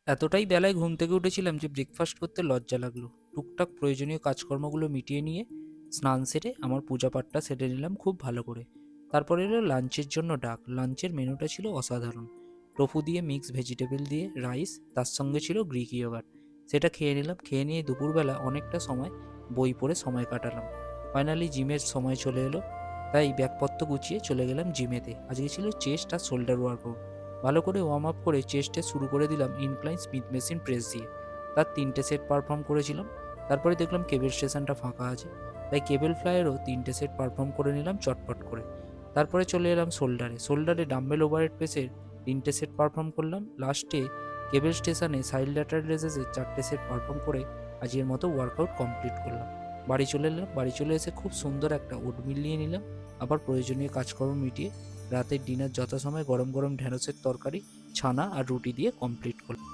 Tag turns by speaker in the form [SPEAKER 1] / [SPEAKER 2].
[SPEAKER 1] এতটাই বেলায় ঘুম থেকে উঠেছিলাম যে ব্রেকফাস্ট করতে লজ্জা লাগলো। টুকটাক প্রয়োজনীয় কাজকর্মগুলো মিটিয়ে নিয়ে স্নান সেরে আমার পূজা পাঠটা সেরে নিলাম খুব ভালো করে। তারপরে এলো লাঞ্চের জন্য ডাক। লাঞ্চের মেনুটা ছিল অসাধারণ। টোফু দিয়ে মিক্স ভেজিটেবল দিয়ে রাইস, তার সঙ্গে ছিল গ্রিক ইয়োগার্ট। সেটা খেয়ে নিলাম। খেয়ে নিয়ে দুপুরবেলা অনেকটা সময় বই পড়ে সময় কাটালাম। ফাইনালি জিমের সময় চলে এলো, তাই ব্যাগপত্র গুছিয়ে চলে গেলাম জিমেতে। আজকে ছিল চেস্ট আর শোল্ডার ওয়ার্কআউট। ভালো করে ওয়ার্ম আপ করে চেস্টে শুরু করে দিলাম ইনক্লাইন স্মিথ মেশিন প্রেস দিয়ে। তার 3টে সেট পারফর্ম করেছিলাম। তারপরে দেখলাম কেবল স্টেশনটা ফাঁকা আছে, তাই কেবল ফ্লাইয়েরও 3টে সেট পারফর্ম করে নিলাম চটপট করে। তারপরে চলে এলাম শোল্ডারে ডাম্বেল ওভারহেড প্রেসের 3টে সেট পারফর্ম করলাম। লাস্টে কেবল স্টেশনে সাইড ল্যাটারাল রেজেসের 4টে সেট পারফর্ম করে আজকের মতো ওয়ার্কআউট কমপ্লিট করলাম। বাড়ি চলে এলাম। বাড়ি চলে এসে খুব সুন্দর একটা ওটমিল নিয়ে নিলাম। আবার প্রয়োজনীয় কাজকর্ম মিটিয়ে রাতের ডিনার যথাসময়ে গরম গরম ঢেঁড়সের তরকারি, ছানা আর রুটি দিয়ে কমপ্লিট করলাম।